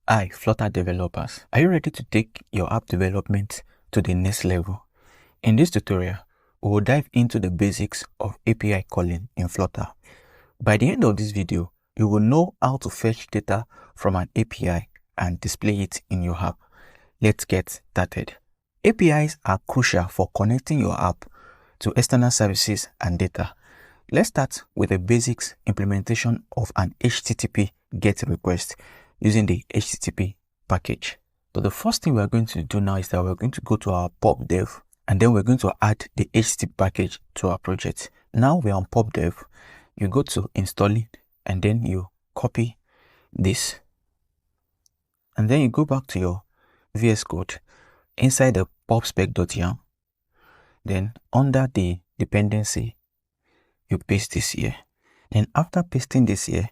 Hi, Flutter developers. Are you ready to take your app development to the next level? In this tutorial, we will dive into the basics of API calling in Flutter. By the end of this video, you will know how to fetch data from an API and display it in your app. Let's get started. APIs are crucial for connecting your app to external services and data. Let's start with the basics implementation of an HTTP GET request using the HTTP package. So the first thing we're going to do now is that we're going to go to our pub dev, and then we're going to add the HTTP package to our project. Now we're on pub dev. You go to install it, and then you copy this, and then you go back to your VS Code inside the pubspec.yam. Then under the dependency, you paste this here. Then after pasting this here,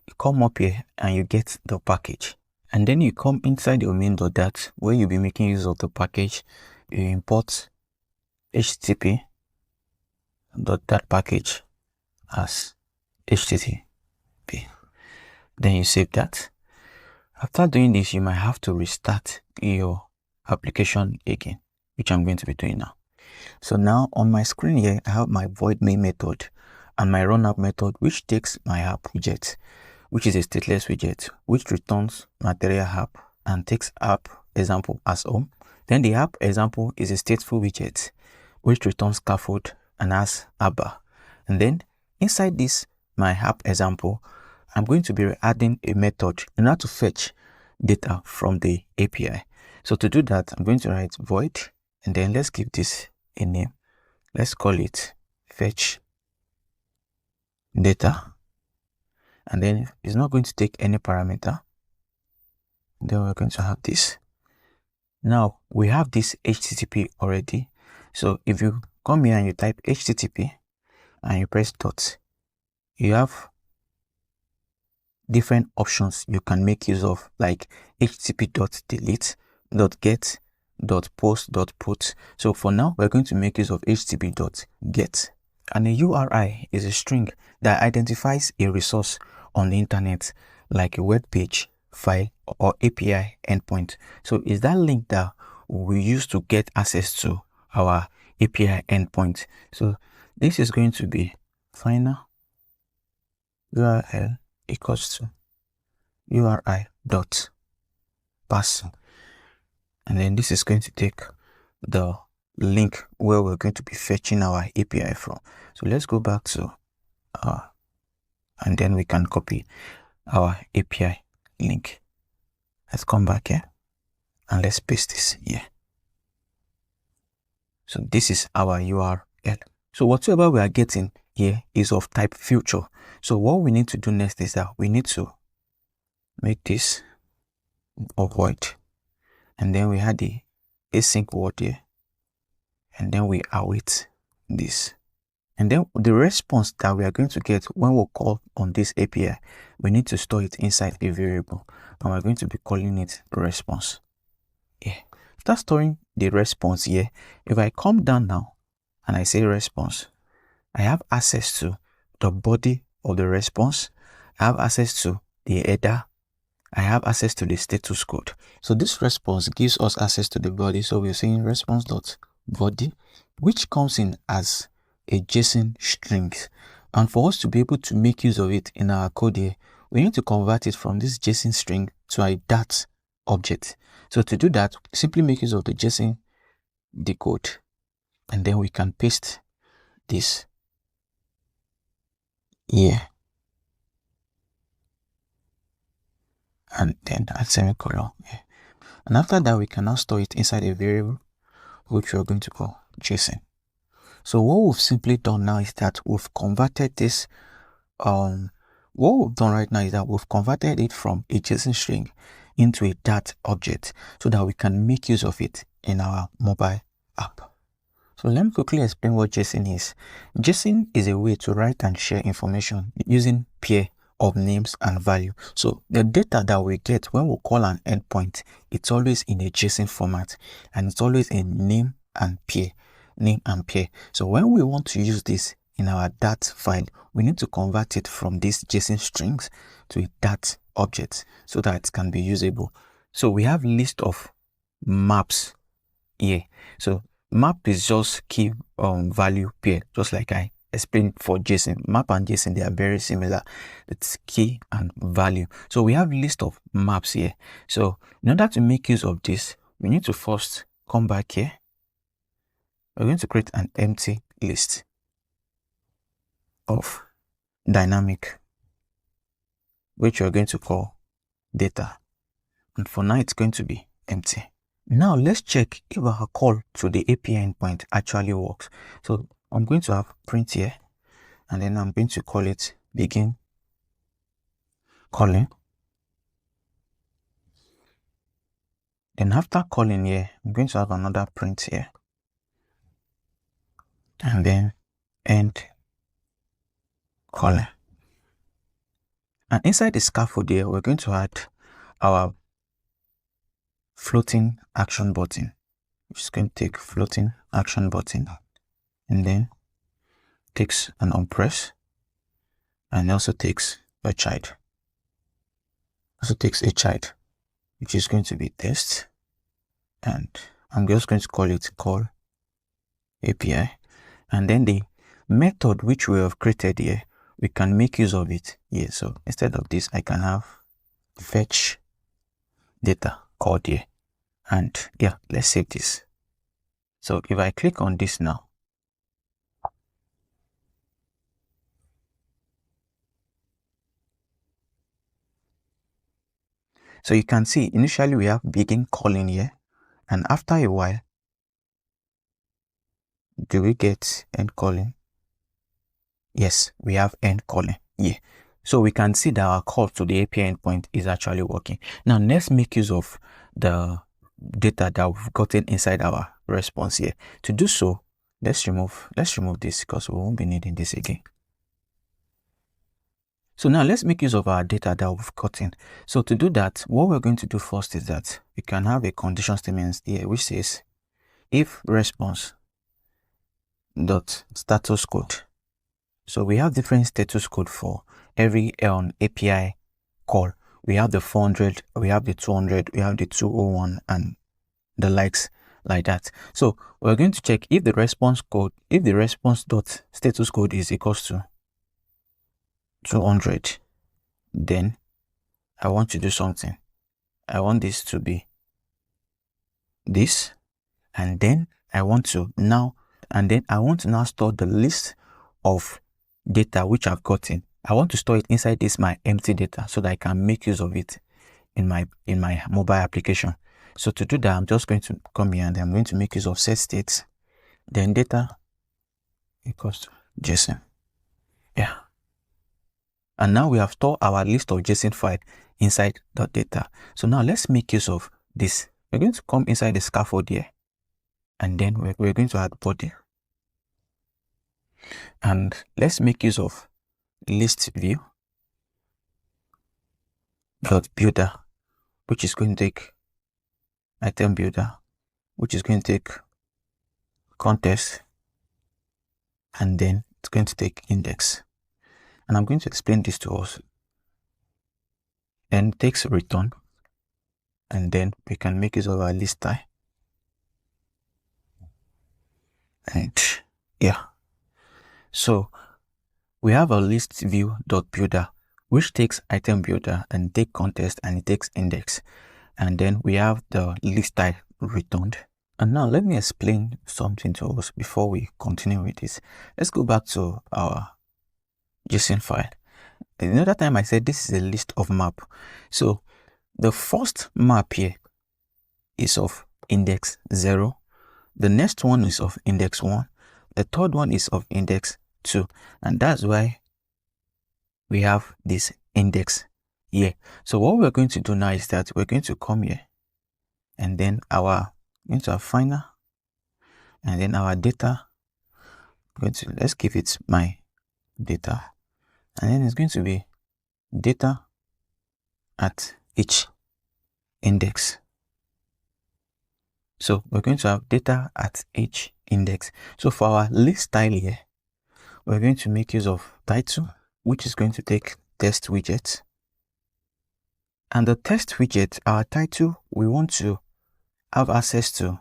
you come up here and you get the package. And then you come inside your main.dat where you'll be making use of the package. You import http.dat package as http. Then you save that. After doing this, you might have to restart your application again, which I'm going to be doing now. So now on my screen here, I have my void main method and my run app method, which takes my app widget, which is a stateless widget, which returns material app and takes app example as home. Then the app example is a stateful widget, which returns scaffold and has abba. And then inside this, my app example, I'm going to be adding a method in order to fetch data from the API. So to do that, I'm going to write void, and then let's give this a name. Let's call it fetch data. And then it's not going to take any parameter. Then we're going to have this. Now we have this HTTP already. So if you come here and you type HTTP and you press dot, you have different options you can make use of, like http.delete, .get, .post, .put. So for now, we're going to make use of http.get. And a URI is a string that identifies a resource on the internet, like a web page, file, or API endpoint. So it's that link that we use to get access to our API endpoint. So this is going to be final URL equals to URI dot pass. And then this is going to take the link where we're going to be fetching our API from. So let's go back to and then we can copy our API link. Let's come back here and let's paste this here. So this is our URL. So whatever we are getting here is of type future. So what we need to do next is that we need to make this a void, and then we had the async word here, and then we await this. And then the response that we are going to get when we call on this API, we need to store it inside a variable, and we're going to be calling it response. Yeah. After storing the response here, if I come down now and I say response, I have access to the body of the response. I have access to the header. I have access to the status code. So this response gives us access to the body. So we're saying response.body, which comes in as a JSON string. And for us to be able to make use of it in our code here, we need to convert it from this JSON string to a dat object. So to do that, simply make use of the JSON decode, and then we can paste this here, and then add semicolon here. And after that, we can now store it inside a variable, which we're going to call JSON. So what we've simply done now is that we've converted this, what we've done right now is that we've converted it from a JSON string into a dat object so that we can make use of it in our mobile app. So let me quickly explain what JSON is. JSON is a way to write and share information using pair of names and value. So the data that we get when we call an endpoint, it's always in a JSON format, and it's always a name and pair. So when we want to use this in our dat file, we need to convert it from these JSON strings to a dat objects so that it can be usable. So we have list of maps here. So map is just key value pair, just like I explained for JSON. Map and JSON, they are very similar. It's key and value. So we have list of maps here. So in order to make use of this, we need to first come back here. We're going to create an empty list of dynamic, which we're going to call data. And for now, it's going to be empty. Now let's check if our call to the API endpoint actually works. So I'm going to have print here, and then I'm going to call it begin calling. Then after calling here, I'm going to have another print here, and then end calling. And inside the scaffold here, we're going to add our floating action button, which is going to take floating action button, and then takes an onPress, and also takes a child. Also takes a child, which is going to be test, and I'm just going to call it call API, and then the method which we have created here, we can make use of it here. So instead of this, I can have fetch data called here, and yeah, let's save this. So if I click on this now, so you can see initially we have begin calling here, and after a while, do we get end calling? Yes, we have end calling. Yeah. So we can see that our call to the API endpoint is actually working. Now let's make use of the data that we've gotten inside our response here. To do so, let's remove this because we won't be needing this again. So now let's make use of our data that we've gotten. So to do that, what we're going to do first is that we can have a condition statement here which says if response dot status code. So we have different status code for every API call. We have the 400, we have the 200, we have the 201, and the likes like that. So we're going to check if the response dot status code is equals to 200, then I want to do something. I want this to be this, and then I want to now store the list of data which I've gotten. I want to store it inside this my empty data so that I can make use of it in my mobile application. So to do that, I'm just going to come here and I'm going to make use of set states, then data equals to JSON. Yeah. And now we have stored our list of JSON file inside the data. So now let's make use of this. We're going to come inside the scaffold here, and then we're going to add body. And let's make use of list view dot builder, which is going to take item builder, which is going to take context, and then it's going to take index. And I'm going to explain this to us. Then it takes return, and then we can make use of our list type. And yeah, so we have a list view dot builder, which takes item builder and take context, and it takes index, and then we have the list type returned. And now let me explain something to us before we continue with this. Let's go back to our JSON file. Another time I said this is a list of map. So the first map here is of index 0. The next one is of index 1. The third one is of index 2. And that's why we have this index here. So what we're going to do now is that we're going to come here, and then into our final, and then our data. Let's give it my data, and then it's going to be data at each index. So we're going to have data at each index. So for our list style here, we're going to make use of title, which is going to take test widget, And the test widget, our title, we want to have access to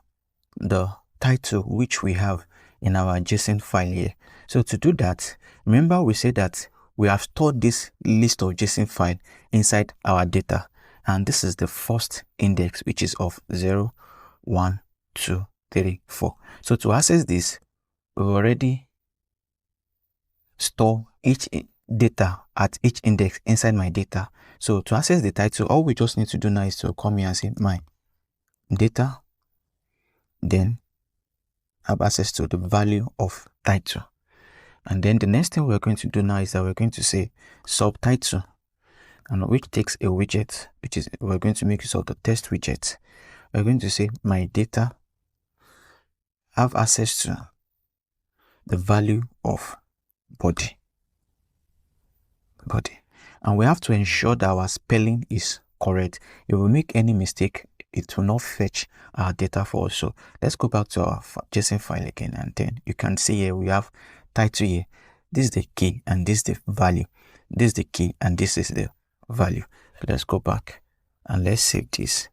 the title which we have in our JSON file here. So to do that, remember we said that we have stored this list of JSON file inside our data, and this is the first index, which is of 0, 1, 2, 3, 4. So to access this, we've already store each data at each index inside my data. So to access the title, all we just need to do now is to come here and say my data, then have access to the value of title. And then the next thing we're going to do now is that we're going to say subtitle, and which takes a widget, which is we're going to make use of the test widget. We're going to say my data have access to the value of body, and we have to ensure that our spelling is correct. If we make any mistake, it will not fetch our data for us. So let's go back to our JSON file again, and then you can see here we have title here. This is the key and this is the value. This is the key and this is the value. So let's go back and let's save this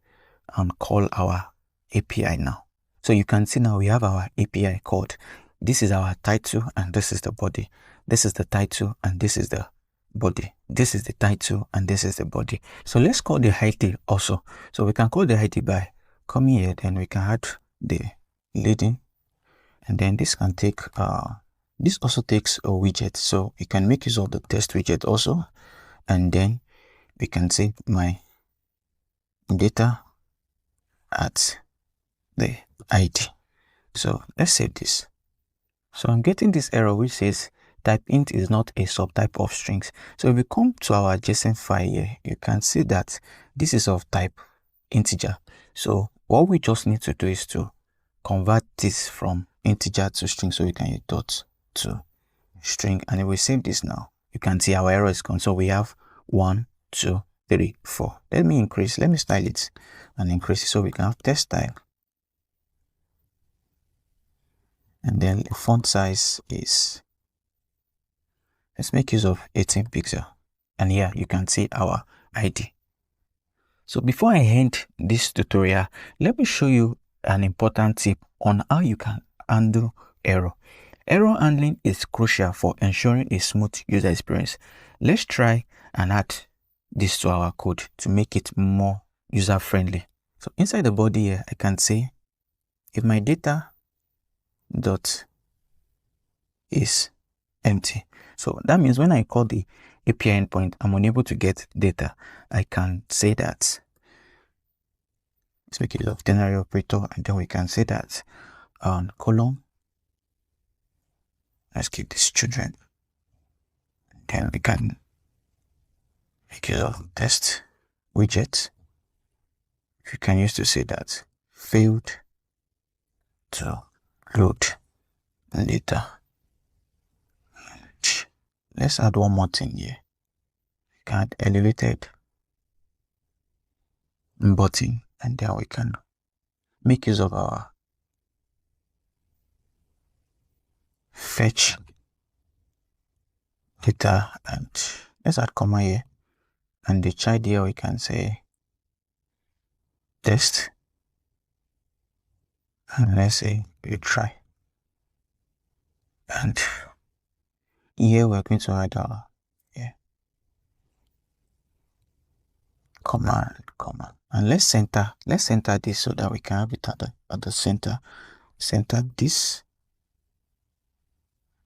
and call our API now. So you can see now we have our API called. This is our title and this is the body. This is the title and this is the body. This is the title and this is the body. So let's call the ID also. So we can call the ID by coming here, then we can add the leading, and then this can take this also takes a widget, so we can make use of the test widget also, and then we can say my data at the ID. So let's save this. So I'm getting this error which says type int is not a subtype of strings. So if we come to our JSON file here, you can see that this is of type integer. So what we just need to do is to convert this from integer to string. So we can use dot to string, and if we save this now, you can see our error is gone. So we have 1, 2, 3, 4. Let me style it and increase it so we can have text style. And then the font size is, let's make use of 18 pixel. And here you can see our ID. So before I end this tutorial, let me show you an important tip on how you can handle error. Error handling is crucial for ensuring a smooth user experience. Let's try and add this to our code to make it more user friendly. So inside the body here, I can say if my data dot is empty. So that means when I call the API endpoint, I'm unable to get data. I can say that, let's make use of ternary operator, and then we can say that column, let's keep this children, then we can make use of test widget. You can use to say that failed to load data. Let's add one more thing here. We can add elevated button, and then we can make use of our fetch data, and let's add comma here, and the child here we can say test, and let's say retry, and here we're going to add our comma, and let's center this so that we can have it at the center. Center this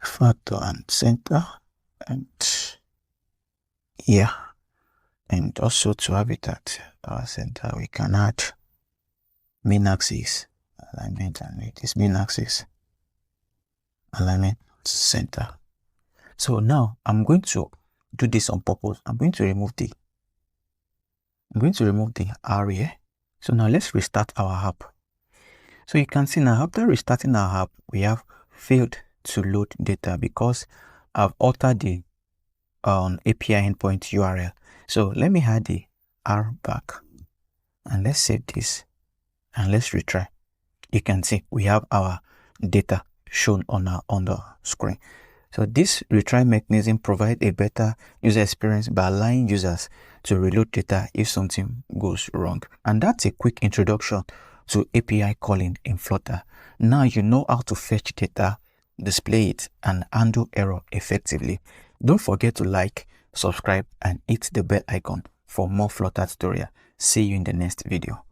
factor and center, and here, and also to have it at our center, we can add main axis alignment, and with this main axis alignment center. So now I'm going to do this on purpose. I'm going to remove the R here. So now let's restart our app. So you can see now after restarting our app, we have failed to load data because I've altered the API endpoint URL. So let me add the R back, and let's save this and let's retry. You can see we have our data shown on the screen. So this retry mechanism provides a better user experience by allowing users to reload data if something goes wrong. And that's a quick introduction to API calling in Flutter. Now you know how to fetch data, display it, and handle error effectively. Don't forget to like, subscribe, and hit the bell icon for more Flutter tutorial. See you in the next video.